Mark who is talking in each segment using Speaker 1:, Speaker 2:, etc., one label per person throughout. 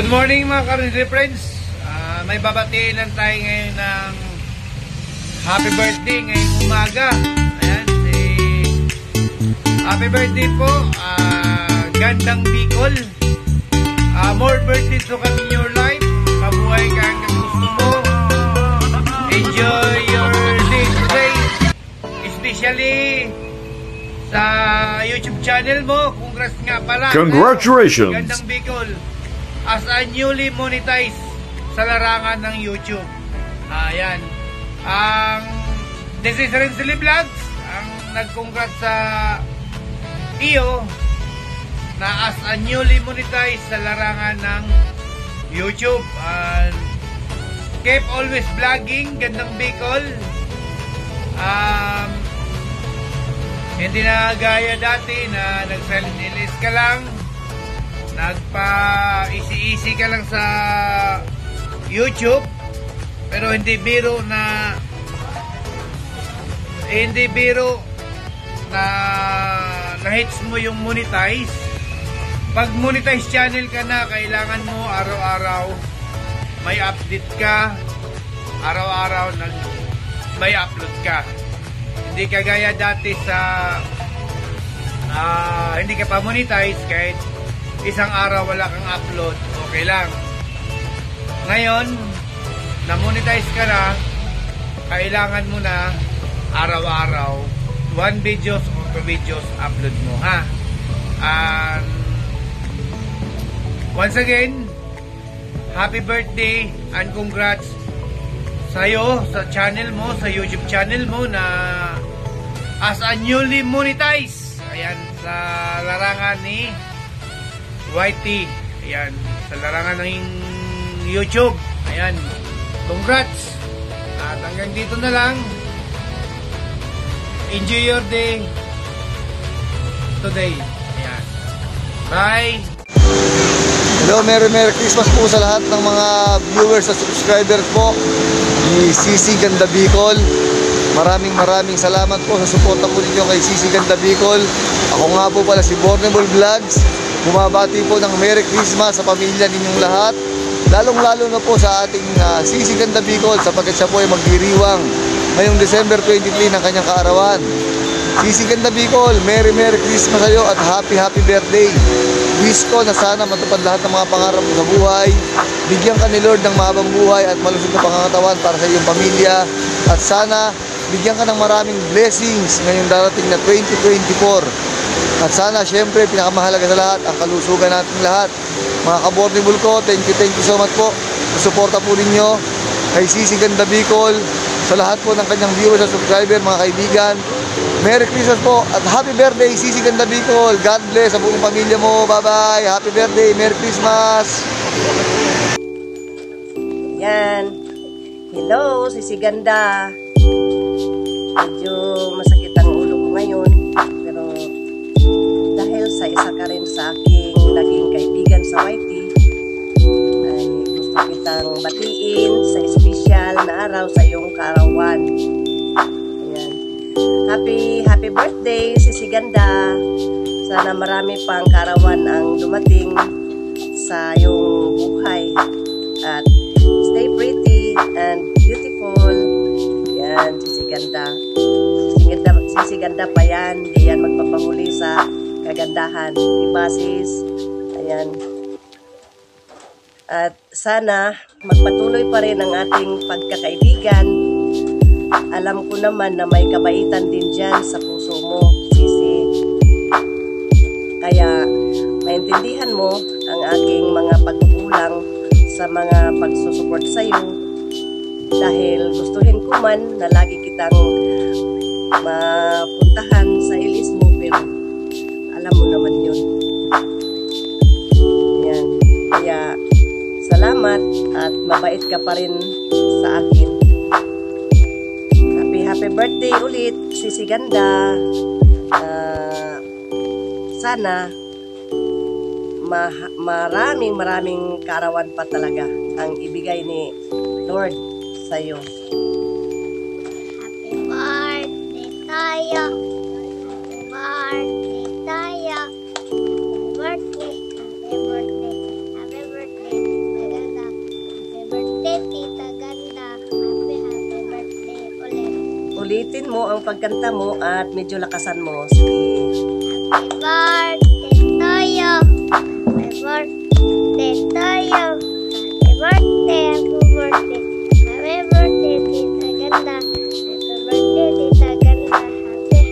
Speaker 1: Good morning mga Carnivore friends. May babatiin lang tayo ngayon ng happy birthday ngayong umaga. Ayan, happy birthday po, Gandang Bicol. More birthdays to come in your life. Mabuhay ka hanggang gusto mo. Enjoy your day today. Especially sa YouTube channel mo. Congrats nga pala.
Speaker 2: Congratulations!
Speaker 1: Gandang Bicol. As a newly monetized sa larangan ng YouTube. Ayan. This is Rensley Vlogs ang nag-congrats sa iyo na as a newly monetized sa larangan ng YouTube. Keep always vlogging, Gandang Bicol. Hindi na gaya dati na nag-silent release ka lang, nagpa-easy ka lang sa YouTube, pero hindi biro na na-hits mo yung monetize. Pag monetize channel ka na, kailangan mo araw-araw may update ka, araw-araw may upload ka. Hindi kagaya dati sa hindi ka pa monetize, kahit isang araw wala kang upload, okay lang. Ngayon, na-monetize ka na, kailangan mo na araw-araw 1 videos or 2 videos upload mo, ha? Once again, happy birthday and congrats sa'yo, sa channel mo, sa YouTube channel mo na as a newly monetized. Ayan, sa larangan ni YT. Ayan, sa larangan ng YouTube. Ayan, congrats. At hanggang dito na lang. Enjoy your day today. Ayan. Bye.
Speaker 3: Hello, Merry Christmas po sa lahat ng mga viewers at subscribers po ni CC Ganda Bicol. Maraming salamat po sa suporta po ninyo kay CC Ganda Bicol. Ako nga po pala si Bornable Vlogs. Bumabati po ng Merry Christmas sa pamilya ninyong lahat. Lalong-lalo na po sa ating CC Ganda Bicol, sapagkat siya po ay magdiriwang ngayong December 23 ng kanyang kaarawan. CC Ganda Bicol, Merry Christmas sa iyo at happy birthday. Wish ko na sana matupad lahat ng mga pangarap mo sa buhay. Bigyan ka ni Lord ng mahabang buhay at malusog na pangangatawan para sa iyong pamilya. At sana bigyan ka ng maraming blessings ngayong darating na 2024. At sana syempre pinakamahalaga sa lahat ang kalusugan natin lahat. Mga kabornibul ko, thank you so much po sa suporta po ninyo kay CC Ganda Bicol, sa lahat po ng kanyang viewers at subscriber, mga kaibigan. Merry Christmas po at happy birthday CC Ganda Bicol. God bless sa buong pamilya mo. Bye bye. Happy birthday. Merry Christmas.
Speaker 4: Yan. Hello, CC Ganda. Medyo masakit ang ulo ko ngayon, pero dahil sa isa ka rin sa aking naging kaibigan sa YT, ay gusto kitang batiin sa espesyal na araw sa iyong kaarawan. Happy birthday, CC Ganda. Sana marami pang kaarawan ang dumating sa iyong buhay. At stay pretty and beautiful. Yan, CC Ganda. CC Ganda pa yan. Hindi yan magpapahuli sa kagandahan. Diba, sis? Ayan. At sana magpatuloy pa rin ang ating pagkakaibigan. Alam ko naman na may kabaitan din dyan sa puso mo, Sisi. Kaya maintindihan mo ang aking mga pagkukulang sa mga pagsusuport sa iyo, dahil gustuhin ko man na lagi kitang mapuntahan sa ilis mo, pero alam mo naman yun. Yan. Kaya salamat at mabait ka pa rin sa akin. Happy birthday ulit, CC Ganda. Sana maraming kaarawan pa talaga ang ibigay ni Lord sa iyo.
Speaker 5: Happy birthday tayo. Happy birthday tayo. Happy birthday. Happy birthday. Happy birthday.
Speaker 4: sulitin mo ang pagkanta mo at medyo lakasan mo. Sige.
Speaker 5: Happy birthday to you. Happy birthday to you. Happy birthday, happy birthday. Happy birthday, Tita Ganda. Happy birthday, Tita Ganda.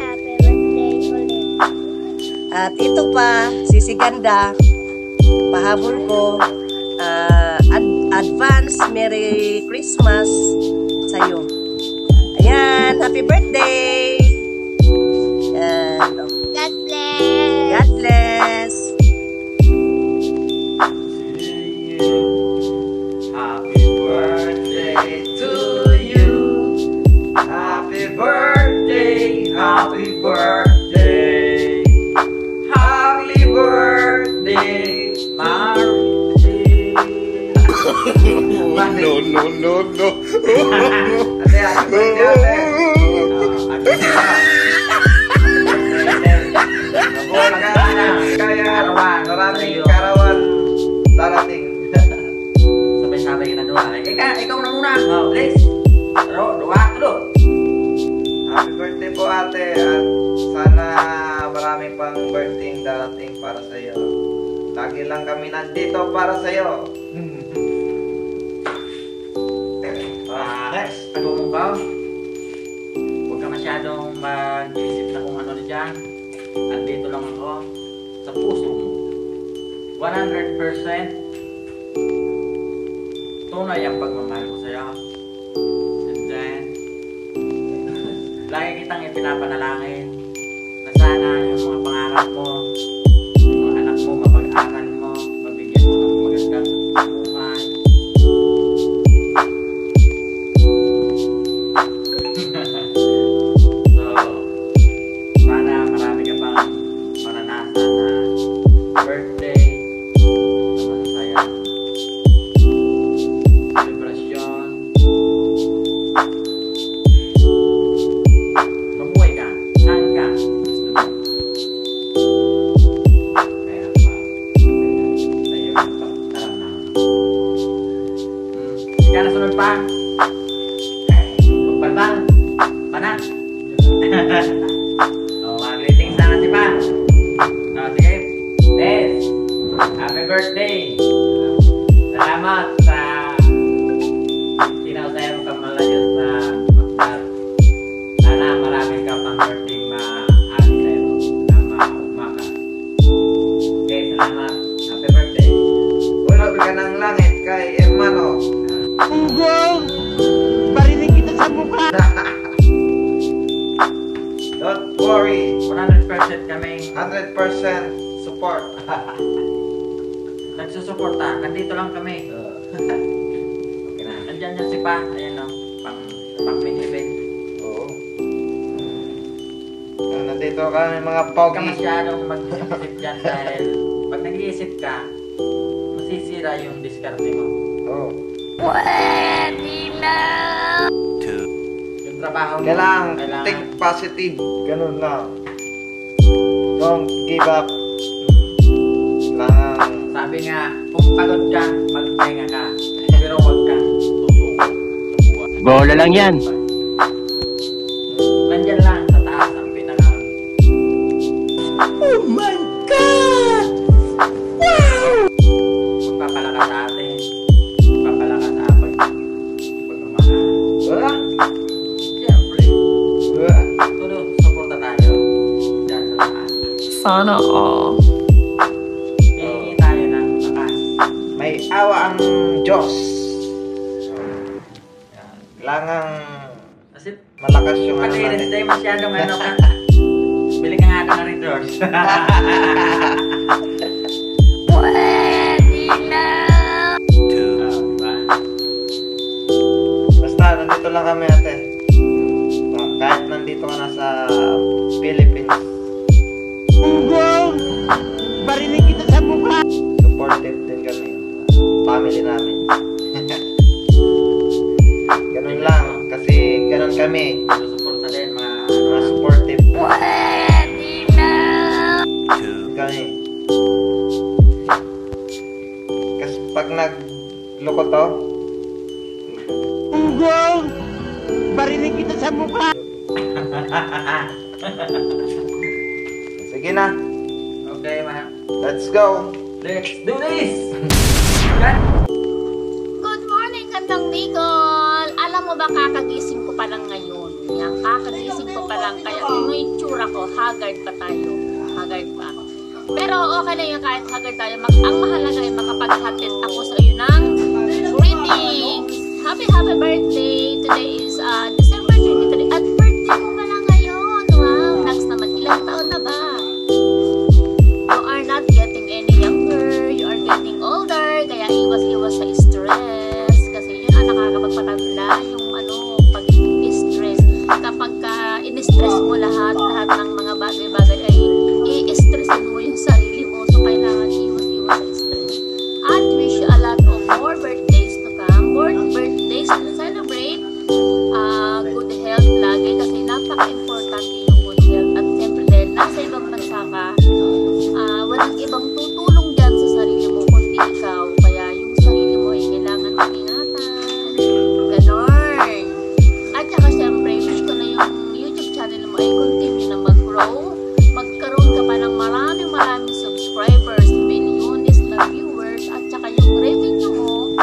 Speaker 5: Happy birthday ulit.
Speaker 4: At ito pa, Sisi Ganda, pahabol ko, advance Merry Christmas sa'yo. Ayan, happy birthday! Ayan.
Speaker 5: God bless.
Speaker 4: God bless!
Speaker 2: Happy birthday to you. Happy birthday, happy birthday. Happy birthday, Marty.
Speaker 3: No, no, no, no.
Speaker 2: Ate, happy birthday, Mabuhay ka na. Kaya maraming karawan darating.
Speaker 6: Sabay-sabay kita doa. Ikaw na muna. Please. Doa dulu.
Speaker 2: Happy birthday po ate at sana marami pang birthday darating para sa iyo. Lagi lang kami nandito para sa iyo. Next.
Speaker 6: Pag-umong ka. Huwag ka masyadong mag-isip na kung ano na dyan. Andito lang ako sa puso mo. 100% tunay ang pagmamahal ko sa'yo. And then, lagi kitang ipinapanalangin na sana yung mga pangarap mo, yung mga anak mo, mapag-aral mo, mabigyan mo ng magandang buhay. So, sana marami ka pang maranasan na birthday na masasayang celebration. Mabuhay ka, saan ka gusto mo. Kaya pa, sa'yo ang pagkaramdaman. Ika na sunod pa. Pagpalpal, panak. Mga greetings na natin pa. Sige, Des, happy birthday. Salamat sa kinausaya mo kang malayos na magdar. Sana marami ka pang birthday ma-aari sa'yo na ma-umaka. Okay, salamat. Happy birthday.
Speaker 2: Ulog ka ng langit kay Hermano. Don't worry,
Speaker 6: 100% kami
Speaker 2: 100% support.
Speaker 6: nagsusuporta. Nandito lang kami.
Speaker 2: Okay na.
Speaker 6: Andyan yung si Pa. Ayan o. Pang-minibig.
Speaker 2: Oo. Nandito kami mga
Speaker 6: Huwag ka
Speaker 2: pogi.
Speaker 6: masyadong mag-isip dyan dahil pag nag-iisip ka, masisira yung diskarte mo.
Speaker 2: Oo.
Speaker 6: Yung trabaho mo,
Speaker 2: Kailangan think positive. Ganun lang. Don't give up. Kailangan
Speaker 6: sabi nga, kung pagod ka, magpahinga ka. Pero huwag kang susuko.
Speaker 7: Bola lang yan.
Speaker 6: Nandyan lang sa taas ang pinaka. Oh my God! Wow! Magpapalakas sa atin. Magpapalakas sa pagmamahal.
Speaker 2: wala.
Speaker 6: Siyempre,
Speaker 2: Wala.
Speaker 6: tulog, suporta tayo. Diyan sa taas.
Speaker 8: Sana all.
Speaker 6: Hihingi tayo ng lakas.
Speaker 2: May awa ang Diyos. Kailangan
Speaker 6: Kasi
Speaker 2: malakas yung ano
Speaker 6: pag-iinis
Speaker 2: natin.
Speaker 6: tayo masyadong ano ka. Bili ka nga ito na rin, George. Diba?
Speaker 2: Basta nandito lang kami ate. Kahit nandito ka na sa Philippines.
Speaker 7: Barinig kita sa mukha.
Speaker 2: Supportive din kami. Family namin. Ganun lang. Kasi ganun kami.
Speaker 6: Susuporta din
Speaker 2: Mga supportive kami. Kasi pag nagloko to,
Speaker 7: Barinig kita sa mukha.
Speaker 2: Sige na.
Speaker 6: Okay, ma.
Speaker 2: Let's go.
Speaker 6: Let's do this!
Speaker 9: Good morning, Gandang Bicol! Alam mo ba, kakagising ko pa lang ngayon. Yan, kakagising ko pa lang. Kaya yung itsura ko, haggard pa tayo. Haggard pa. Pero okay na yun, kahit haggard tayo. Ang mahalaga ay makapaghatid ako sa iyo ng greetings. Happy birthday! Today is December 23. At birthday mo pa lang ngayon. Wow, next naman. Ilang taon na ba? You are not getting any younger. You are getting older. Kaya iwas-iwas sa stress. Kasi yun ang nakakapagpatanda. Yung pag-stress. Kapag in-stress mo lahat ng mga bagay-bagay ay i-stressin mo yung sarili mo. So kailangan iwas-iwas sa stress. At wish you a lot of more birthdays to come. More birthdays to celebrate. Good health lagi. Kasi napaka-importante yung good health. At siyempre dahil nasa ibang bansa ka, walang ibang tutulong dyan sa sarili mo kundi ikaw. Kaya yung sarili mo ay kailangan mag-ingatan. Ganon. At saka siyempre, wish ko na yung YouTube channel mo ay continue na mag-grow. Magkaroon ka pa ng maraming subscribers, milyones na viewers. At saka yung revenue mo,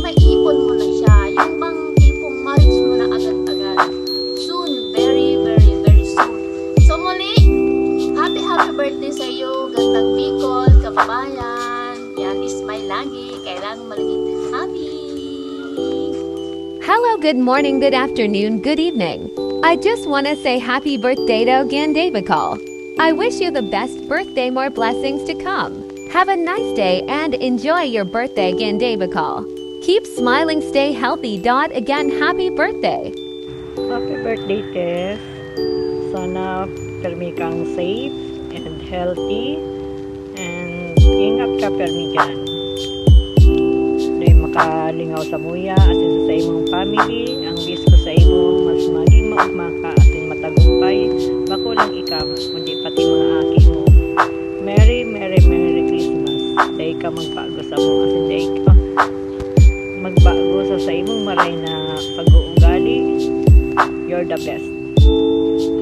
Speaker 9: may ipon mo na siya. Yung bang tipong ma-reach mo na agad-agad. Soon, very, very, very soon. So muli, happy birthday sa iyo, Gandang Bicol, kababayan. Yan, smile lagi. Kailangan maging happy.
Speaker 10: Hello, good morning, good afternoon, good evening. I just want to say happy birthday to Gandhi Bicol. I wish you the best birthday, more blessings to come. Have a nice day and enjoy your birthday, Gandhi Bicol. Keep smiling, stay healthy. Again, happy birthday.
Speaker 11: Happy birthday, Tess. Sana permi kang safe and healthy and ingat ka permi dyan. Dahil makalingaw sa muya asin sa imong family. Ang wish ko sa imo mas maging maugmaka asin matagumpay bakulang ikaw kundi pati mga aki mo. Merry Christmas. Dahil ka magbago sa mo asin dahil ka magbago sa imong maray na pag-uugali. You're the best.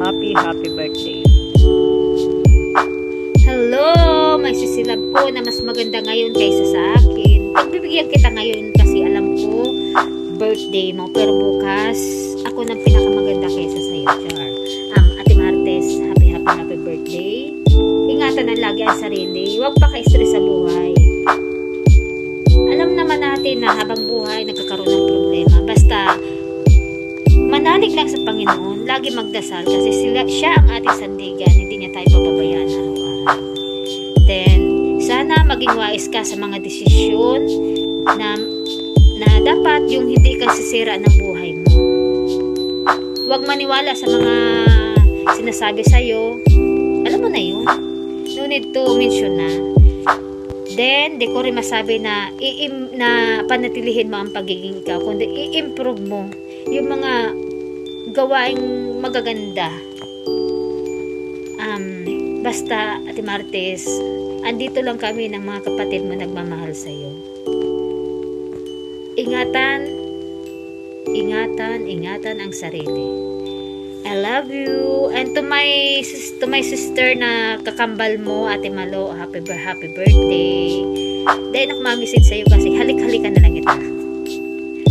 Speaker 11: Happy birthday.
Speaker 12: Hello! May sisilab ko na mas maganda ngayon kaysa sa akin. Pagbibigyan kita ngayon kasi alam ko birthday mo, pero bukas ako nang pinakamaganda kaysa sa'yo, Char. Ate Martes, happy birthday. Ingatan na lagi ang sarili. Huwag pa ka-stress sa buhay. Alam naman natin na habang buhay nagkakaroon ng problema. Basta manalig lang sa Panginoon, lagi magdasal kasi siya ang ating sandigan, hindi niya tayo pababayaan araw-araw. Then, sana maging wise ka sa mga desisyon na dapat yung hindi ka sisira ng buhay mo. Huwag maniwala sa mga sinasabi sa'yo. Alam mo na yun. No need to mention na. Then, di ko rin masabi na panatilihin mo ang pagiging ikaw, kundi i-improve mo yung mga gawaing magaganda. Basta, Ate Martes, andito lang kami ng mga kapatid mo nagmamahal sa iyo. Ingatan ang sarili. I love you. And to my sister na kakambal mo, Ate Malo, happy birthday. Dahil nakumamisid sa iyo kasi halik-halikan na lang kita.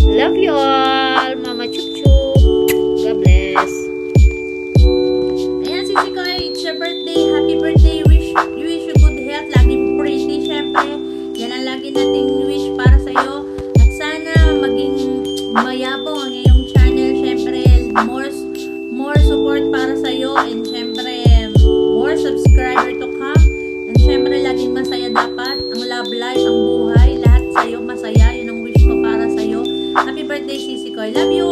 Speaker 12: Love you all, Mama Chup Chup. God bless.
Speaker 13: Ayan, Sisi ko, it's your birthday. Happy birthday. Wish you good health. Laging pretty, syempre. Yan ang lagi nating wish para sa'yo. At sana maging mayabong ang iyong channel. Syempre, more support para sa'yo. And syempre, more subscriber to come. And syempre, laging masaya dapat. Ang love life, ang buhay, lahat sa'yo masaya. Yun ang wish ko para sa'yo. Happy birthday, Sisi ko. I love you.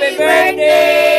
Speaker 9: Happy birthday!